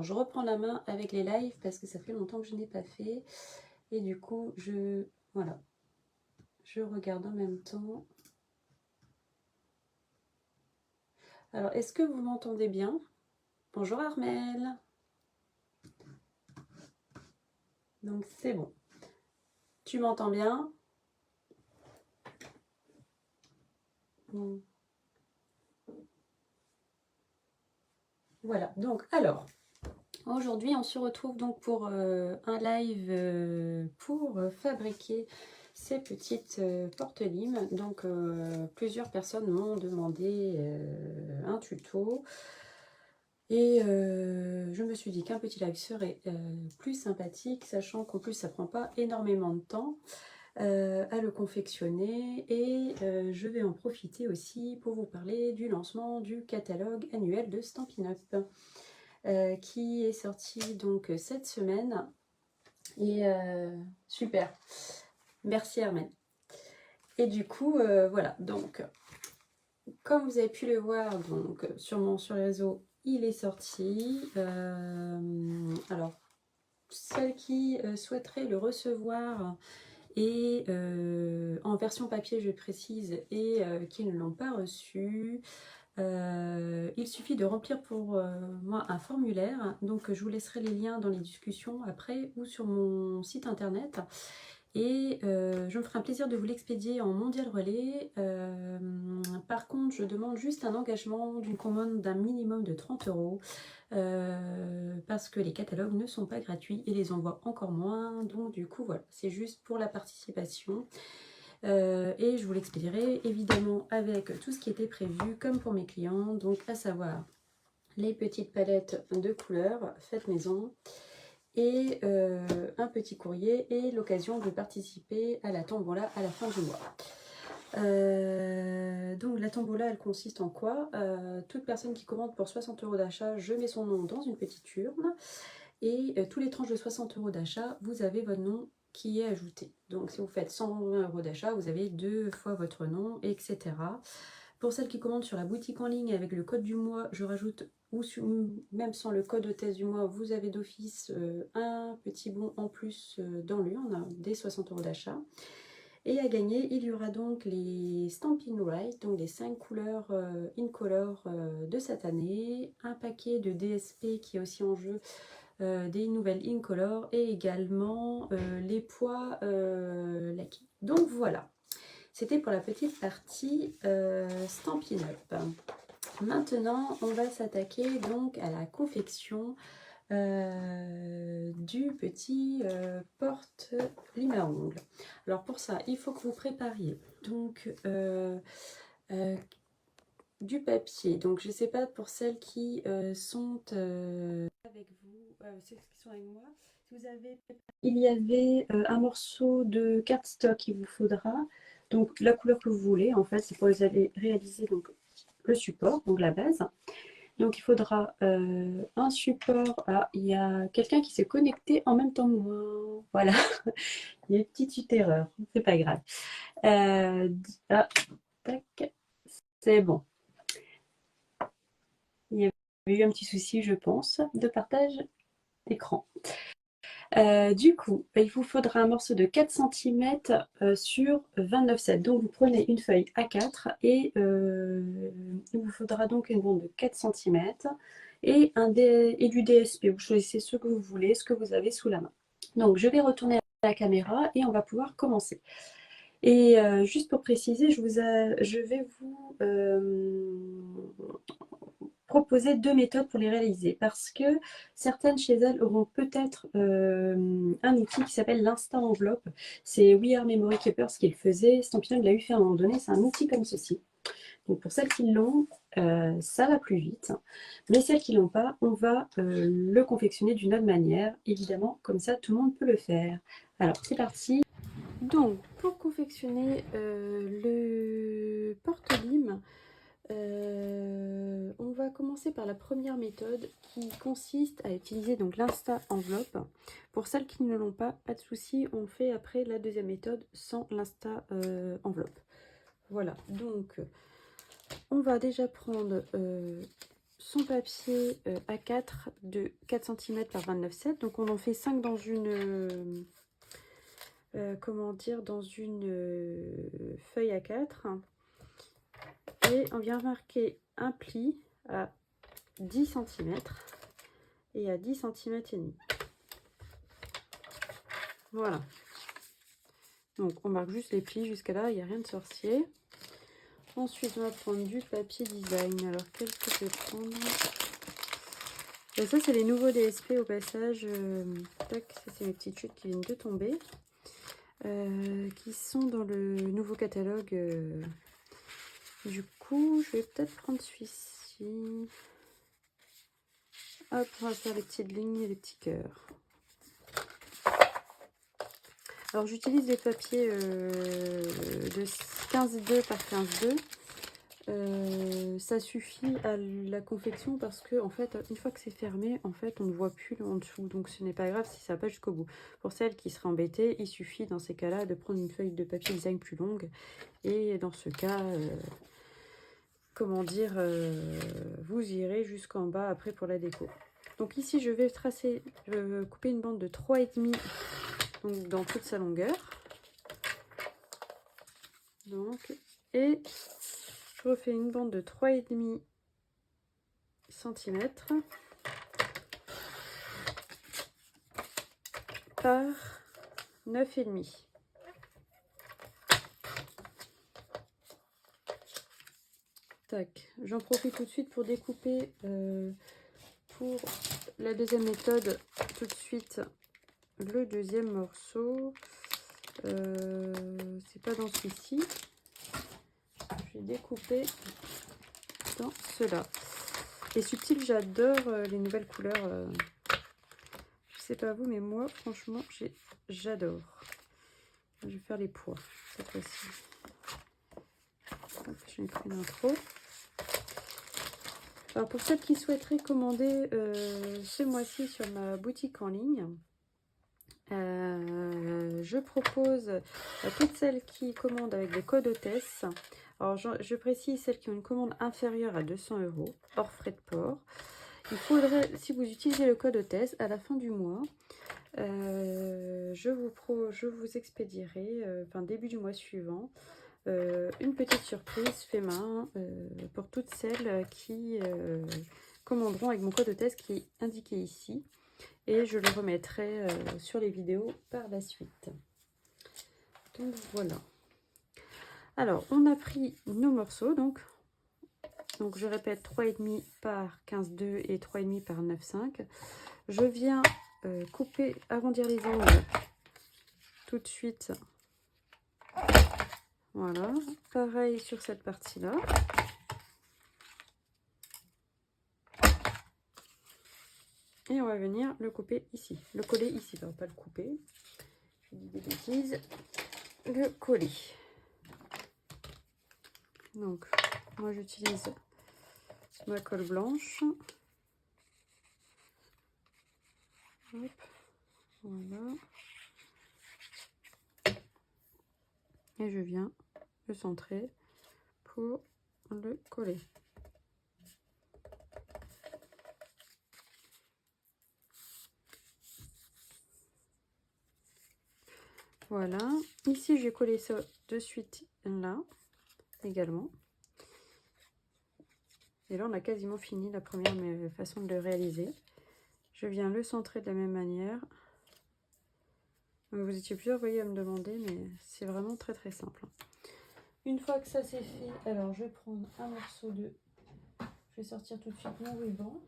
Alors, je reprends la main avec les lives parce que ça fait longtemps que je n'ai pas fait. Et du coup, voilà, je regarde en même temps. Alors, est-ce que vous m'entendez bien? Bonjour Armel. Donc, c'est bon. Tu m'entends bien? Voilà, donc alors, aujourd'hui on se retrouve donc pour un live pour fabriquer ces petites porte-limes. Donc plusieurs personnes m'ont demandé un tuto et je me suis dit qu'un petit live serait plus sympathique, sachant qu'en plus ça prend pas énormément de temps à le confectionner et je vais en profiter aussi pour vous parler du lancement du catalogue annuel de Stampin' Up qui est sorti donc cette semaine et super, merci Hermène. Et du coup voilà, donc comme vous avez pu le voir donc sur les réseaux, il est sorti. Alors celles qui souhaiteraient le recevoir et en version papier je précise et qui ne l'ont pas reçu, il suffit de remplir pour moi un formulaire. Donc je vous laisserai les liens dans les discussions après ou sur mon site internet. Et je me ferai un plaisir de vous l'expédier en mondial relais. Par contre, je demande juste un engagement d'une commande d'un minimum de 30 € parce que les catalogues ne sont pas gratuits et les envois encore moins. Donc du coup, voilà, c'est juste pour la participation. Et je vous l'expédierai évidemment avec tout ce qui était prévu comme pour mes clients, donc à savoir les petites palettes de couleurs faites maison et un petit courrier et l'occasion de participer à la tombola à la fin du mois. Donc la tombola elle consiste en quoi? Toute personne qui commande pour 60 € d'achat, je mets son nom dans une petite urne et tous les tranches de 60 € d'achat, vous avez votre nom qui est ajouté. Donc si vous faites 120 € d'achat, vous avez 2 fois votre nom, etc. Pour celles qui commandent sur la boutique en ligne avec le code du mois, je rajoute, ou même sans le code hôtesse du mois, vous avez d'office un petit bon en plus dans l'urne des 60 € d'achat. Et à gagner, il y aura donc les Stampin' Right, donc les 5 couleurs Incolor de cette année, un paquet de DSP qui est aussi en jeu, des nouvelles Incolor et également les poids Lucky. Donc voilà, c'était pour la petite partie Stampin' Up. Maintenant, on va s'attaquer donc à la confection du petit porte-lime à ongles. Alors pour ça, il faut que vous prépariez donc du papier. Donc je ne sais pas pour celles qui sont avec vous, celles qui sont avec moi, si vous avez il y avait un morceau de cardstock qu'il vous faudra. Donc la couleur que vous voulez, en fait, c'est pour les aller réaliser donc le support, donc la base. Donc il faudra un support. Ah, il y a quelqu'un qui s'est connecté en même temps que moi. Voilà, il y a une petite erreur, c'est pas grave. Ah, tac, c'est bon. Il y avait eu un petit souci, je pense, de partage d'écran. Du coup, il vous faudra un morceau de 4 cm sur 29,7. Donc vous prenez une feuille A4 et il vous faudra donc une bande de 4 cm et du DSP. Vous choisissez ce que vous voulez, ce que vous avez sous la main. Donc je vais retourner à la caméra et on va pouvoir commencer. Et juste pour préciser, je vais vous proposer 2 méthodes pour les réaliser parce que certaines chez elles auront peut-être un outil qui s'appelle l'Insta Enveloppe. C'est We Are Memory Keepers qui le faisait. Stampin' Up l'a eu fait à un moment donné. C'est un outil comme ceci. Donc pour celles qui l'ont, ça va plus vite. Mais celles qui ne l'ont pas, on va le confectionner d'une autre manière. Évidemment, comme ça, tout le monde peut le faire. Alors, c'est parti. Donc, pour confectionner le porte-lime, on va commencer par la première méthode qui consiste à utiliser donc l'Insta Enveloppe. Pour celles qui ne l'ont pas, pas de souci, on fait après la deuxième méthode sans l'Insta Enveloppe. Voilà, donc on va déjà prendre son papier A4 de 4 cm par 29,7. Donc on en fait 5 dans une, comment dire, dans une feuille A4. Et on vient marquer un pli à 10 cm et à 10 cm et demi. Voilà. Donc on marque juste les plis jusqu'à là, il n'y a rien de sorcier. Ensuite, on va prendre du papier design. Alors, quel que je vais prendre? Ben, ça, c'est les nouveaux DSP au passage. Tac, ça, c'est mes petites chutes qui viennent de tomber. Qui sont dans le nouveau catalogue. Du coup, je vais peut-être prendre celui-ci. Hop, on va faire les petites lignes et les petits cœurs. Alors, j'utilise des papiers de 15,2 par 15,2. Ça suffit à la confection parce que en fait une fois que c'est fermé, en fait on ne voit plus en dessous, donc ce n'est pas grave si ça va pas jusqu'au bout. Pour celles qui seraient embêtées, il suffit dans ces cas là de prendre une feuille de papier design plus longue, et dans ce cas comment dire, vous irez jusqu'en bas après pour la déco. Donc ici je vais tracer, couper une bande de 3,5 donc dans toute sa longueur, donc, et je refais une bande de 3,5 cm par 9,5. Tac, j'en profite tout de suite pour découper pour la deuxième méthode tout de suite le deuxième morceau. C'est pas dans celui-ci. Je vais découper dans cela. Et subtil, j'adore les nouvelles couleurs. Je sais pas vous, mais moi, franchement, j'adore. Je vais faire les poids cette fois-ci. Je vais prendre un trop. Alors pour celles qui souhaiteraient commander ce mois-ci sur ma boutique en ligne, je propose à toutes celles qui commandent avec des codes hôtesse. Alors je précise celles qui ont une commande inférieure à 200 €, hors frais de port. Il faudrait, si vous utilisez le code hôtesse, à la fin du mois, je vous expédierai, enfin début du mois suivant, une petite surprise fait main pour toutes celles qui commanderont avec mon code hôtesse qui est indiqué ici, et je le remettrai sur les vidéos par la suite. Donc voilà. Alors on a pris nos morceaux, donc je répète 3,5 par 15,2 et 3,5 par 9,5. Je viens couper, arrondir les angles tout de suite. Voilà, pareil sur cette partie-là. Et on va venir le couper ici, le coller ici, non, pas le couper, je dis des bêtises, le coller. Donc, moi j'utilise ma colle blanche. Hop, voilà. Et je viens le centrer pour le coller. Voilà, ici je vais coller ça de suite là également. Et là on a quasiment fini la première façon de le réaliser. Je viens le centrer de la même manière. Donc vous étiez plusieurs, voyez, à me demander, mais c'est vraiment très très simple. Une fois que ça c'est fait, alors je vais prendre un morceau de... Je vais sortir tout de suite mon ruban.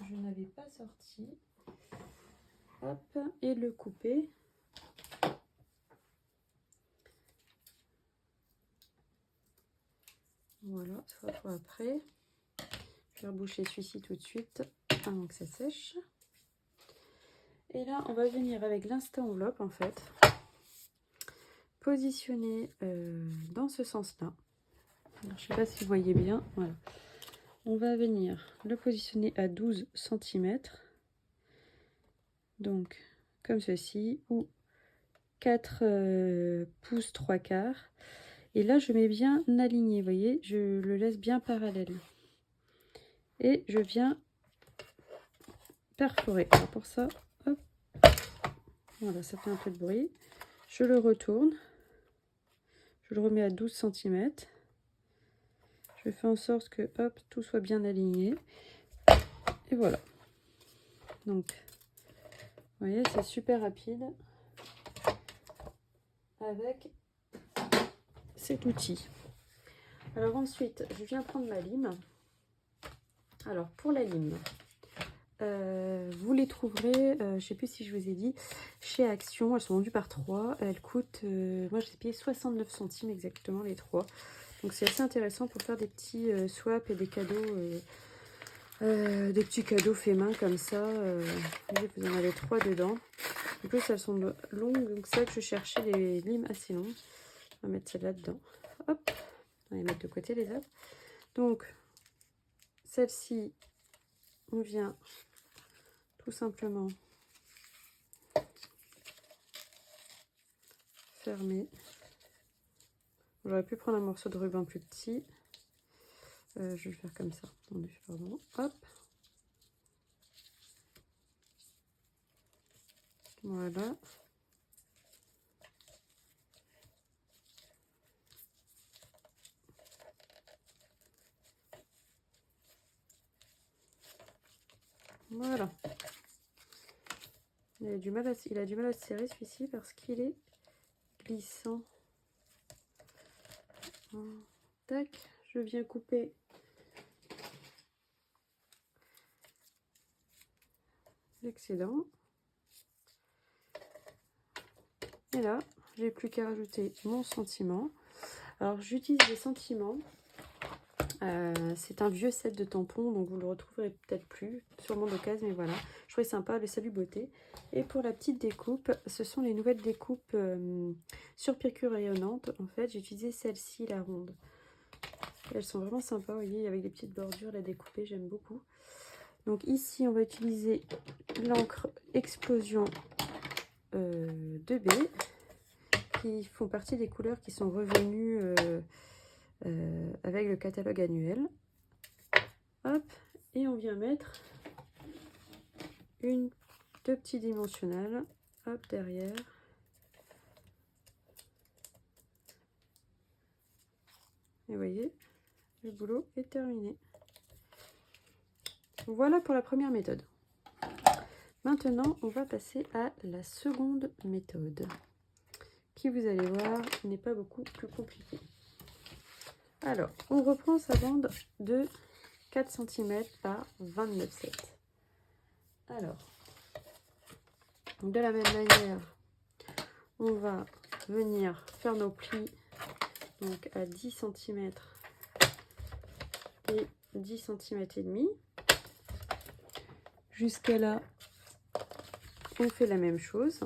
Je n'avais pas sorti. Hop, et le couper. Voilà, soit pour après. Je vais reboucher celui-ci tout de suite avant que ça sèche. Et là, on va venir avec l'insta enveloppe en fait. Positionner dans ce sens-là. Je ne sais pas si vous voyez bien. Voilà. On va venir le positionner à 12 cm. Donc, comme ceci, ou 4 pouces 3/4. Et là, je mets bien aligné, vous voyez, je le laisse bien parallèle. et je viens perforer. Alors pour ça, hop, voilà, ça fait un peu de bruit. Je le retourne, je le remets à 12 cm. Je fais en sorte que hop, tout soit bien aligné. Et voilà. Donc, vous voyez, c'est super rapide avec cet outil. Alors ensuite, je viens prendre ma lime. Alors pour la lime, vous les trouverez, je ne sais plus si je vous ai dit, chez Action. Elles sont vendues par 3. Elles coûtent, moi je les ai payées 69 centimes exactement les 3. Donc c'est assez intéressant pour faire des petits swaps et des cadeaux, des petits cadeaux faits main comme ça. Vous en avez 3 dedans. En plus elles sont longues, donc c'est vrai que je cherchais les limes assez longues. On va mettre celle-là dedans. Hop, on va les mettre de côté les autres. Donc celle-ci, on vient tout simplement fermer. J'aurais pu prendre un morceau de ruban plus petit. Je vais le faire comme ça. Attendez, pardon. Hop. Voilà. Voilà. Il a du mal à se serrer celui-ci parce qu'il est glissant. Tac. Je viens couper l'excédent. Et là, j'ai plus qu'à rajouter mon sentiment. Alors, j'utilise des sentiments. C'est un vieux set de tampons, donc vous le retrouverez peut-être plus, sûrement d'occasion, mais voilà. Je trouvais sympa le Salut Beauté. Et pour la petite découpe, ce sont les nouvelles découpes sur piqûre rayonnante. En fait, j'ai utilisé celle-ci, la ronde. Elles sont vraiment sympas, vous voyez, avec des petites bordures, la découper, j'aime beaucoup. Donc ici, on va utiliser l'encre Explosion 2B, qui font partie des couleurs qui sont revenues avec le catalogue annuel. Hop, et on vient mettre deux petits dimensionnels, hop, derrière. Et vous voyez, le boulot est terminé. Voilà pour la première méthode. Maintenant, on va passer à la seconde méthode, qui, vous allez voir, n'est pas beaucoup plus compliquée. Alors, on reprend sa bande de 4 cm par 29,7. Alors, de la même manière, on va venir faire nos plis donc à 10 cm et 10 cm et demi. Jusqu'à là, on fait la même chose.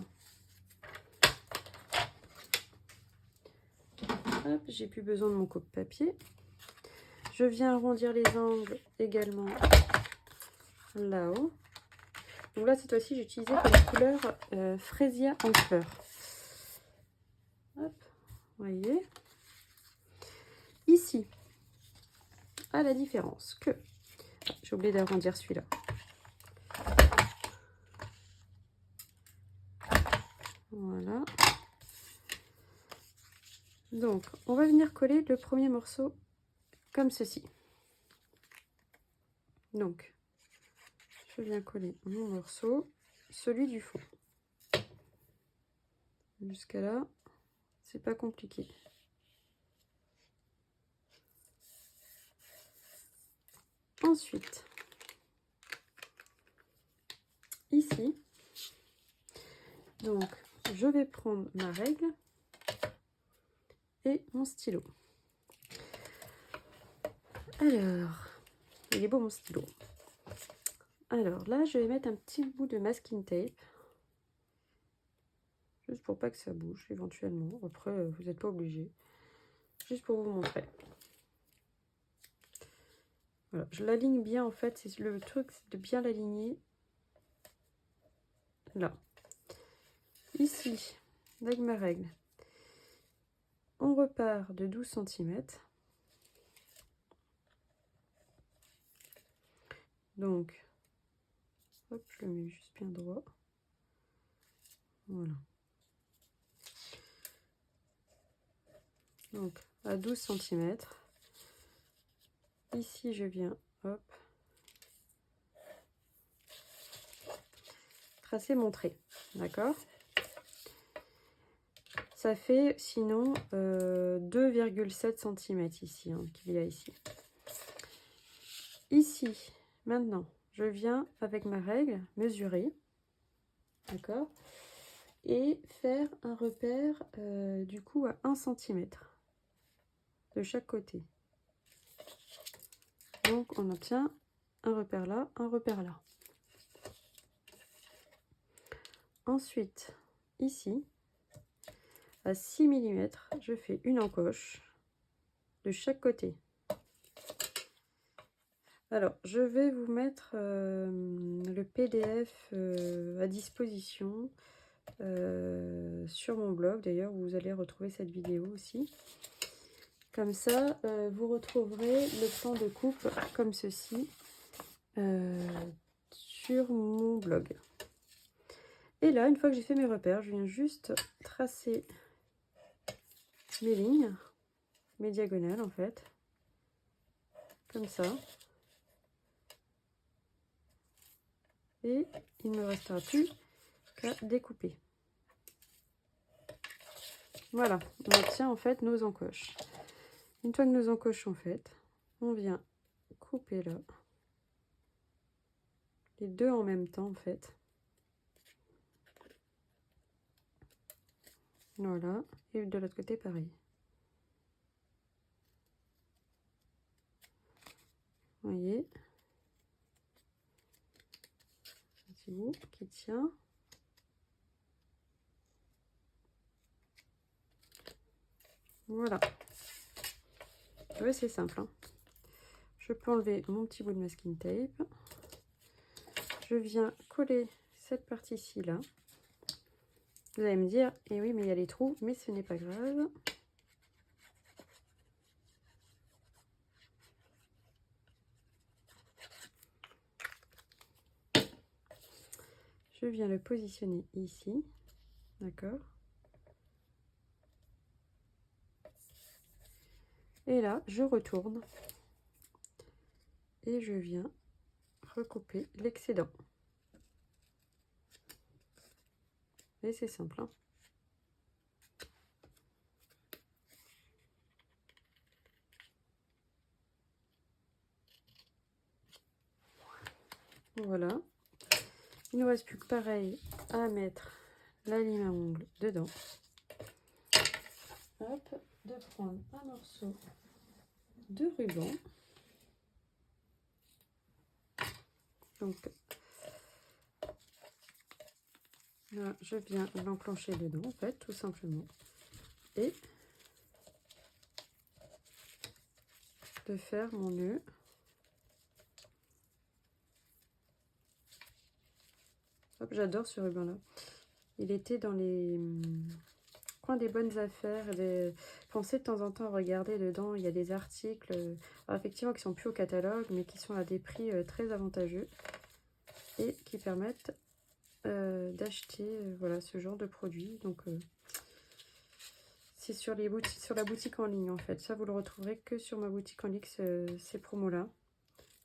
Hop, j'ai plus besoin de mon coupe-papier. Je viens arrondir les angles également là-haut. Donc là, cette fois-ci, j'ai utilisé comme couleur Freesia en fleurs. Hop, vous voyez. Ici, à la différence que... J'ai oublié d'arrondir celui-là. Voilà. Donc, on va venir coller le premier morceau comme ceci. Donc, je viens coller mon morceau, celui du fond. Jusqu'à là, c'est pas compliqué. Ensuite, ici, donc, je vais prendre ma règle et mon stylo. Alors, il est beau mon stylo. Alors là, je vais mettre un petit bout de masking tape. Juste pour pas que ça bouge éventuellement. Après, vous n'êtes pas obligé. Juste pour vous montrer. Voilà, je l'aligne bien en fait. C'est le truc, c'est de bien l'aligner. Là. Ici, avec ma règle, on repart de 12 cm. Donc, hop, je le mets juste bien droit. Voilà. Donc, à 12 cm. Ici, je viens, hop, tracer mon trait. D'accord? Ça fait sinon 2,7 cm ici, hein, qu'il y a ici. Ici, maintenant, je viens avec ma règle mesurer, d'accord, et faire un repère du coup à 1 cm de chaque côté. Donc on obtient un repère là, un repère là. Ensuite, ici, à 6 mm, je fais une encoche de chaque côté. Alors, je vais vous mettre le PDF à disposition sur mon blog. D'ailleurs, vous allez retrouver cette vidéo aussi. Comme ça, vous retrouverez le plan de coupe comme ceci sur mon blog. Et là, une fois que j'ai fait mes repères, je viens juste tracer mes lignes, mes diagonales en fait, comme ça. Et il ne me restera plus qu'à découper. Voilà, on obtient en fait nos encoches. Une fois que nos encoches sont faites, on vient couper là, les deux en même temps en fait. Voilà, et de l'autre côté pareil. Vous voyez, un petit bout qui tient. Voilà. Ouais, c'est simple, hein. Je peux enlever mon petit bout de masking tape. Je viens coller cette partie-ci là. Vous allez me dire, eh oui, mais il y a les trous, mais ce n'est pas grave. Je viens le positionner ici, d'accord? Et là, je retourne et je viens recouper l'excédent. Et c'est simple, hein. Voilà. Il ne nous reste plus que pareil à mettre la lime à ongles dedans. Hop, de prendre un morceau de ruban. Donc là, je viens l'enclencher dedans, en fait, tout simplement. Et de faire mon nœud. Hop, j'adore ce ruban là. Il était dans les coins des bonnes affaires. Pensez de temps en temps à regarder dedans. Il y a des articles, alors effectivement, qui sont plus au catalogue, mais qui sont à des prix très avantageux et qui permettent d'acheter voilà, ce genre de produits. Donc c'est sur la boutique en ligne en fait. Ça, vous le retrouverez que sur ma boutique en ligne, ces promos là.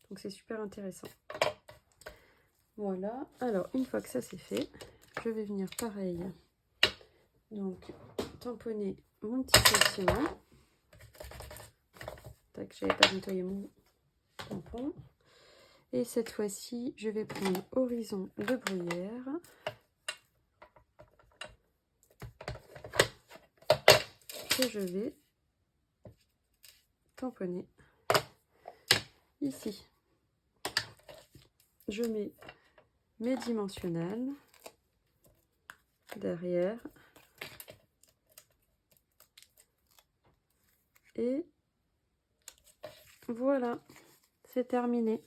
Donc c'est super intéressant. Voilà, alors une fois que ça c'est fait, je vais venir pareil, donc tamponner mon petit compartiment. Tac, j'avais pas nettoyé mon tampon. Et cette fois-ci, je vais prendre horizon de bruyère. Que je vais tamponner ici. Je mets mes dimensionnels derrière et voilà, c'est terminé.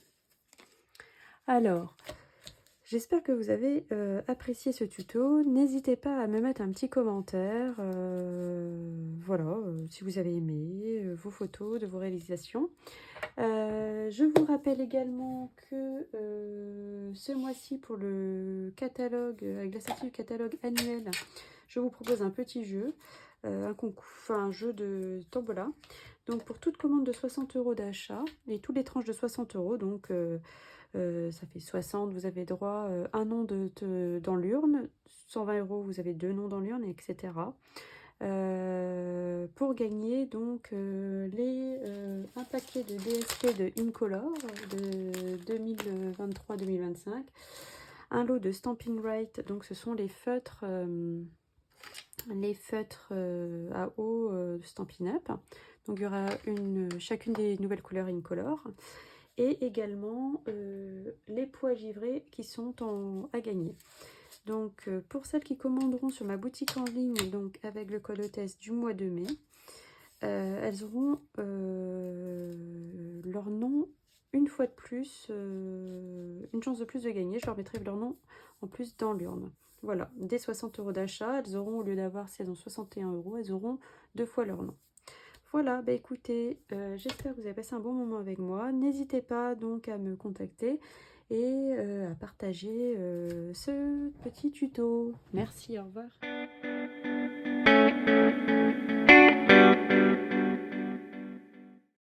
Alors, J'espère que vous avez apprécié ce tuto. N'hésitez pas à me mettre un petit commentaire, voilà, si vous avez aimé vos photos de vos réalisations. Je vous rappelle également que ce mois-ci, pour le catalogue, avec la sortie du catalogue annuel, je vous propose un petit jeu, un concours, enfin un jeu de tombola. Donc pour toute commande de 60 € d'achat, et toutes les tranches de 60 €, donc ça fait 60, vous avez droit à un nom dans l'urne, 120 €, vous avez 2 noms dans l'urne, etc. Pour gagner donc un paquet de DSP de Incolor de 2023-2025, un lot de Stampin' Right, donc ce sont les feutres à eau de Stampin' Up. Donc il y aura chacune des nouvelles couleurs Incolor, et également les pots à givrer qui sont à gagner. Donc pour celles qui commanderont sur ma boutique en ligne, donc avec le code hôtesse du mois de mai, elles auront leur nom une fois de plus, une chance de plus de gagner. Je leur mettrai leur nom en plus dans l'urne. Voilà, dès 60 € d'achat, elles auront, au lieu d'avoir, si elles ont 61 €, elles auront 2 fois leur nom. Voilà, bah écoutez, j'espère que vous avez passé un bon moment avec moi. N'hésitez pas donc à me contacter et à partager ce petit tuto. Merci, au revoir.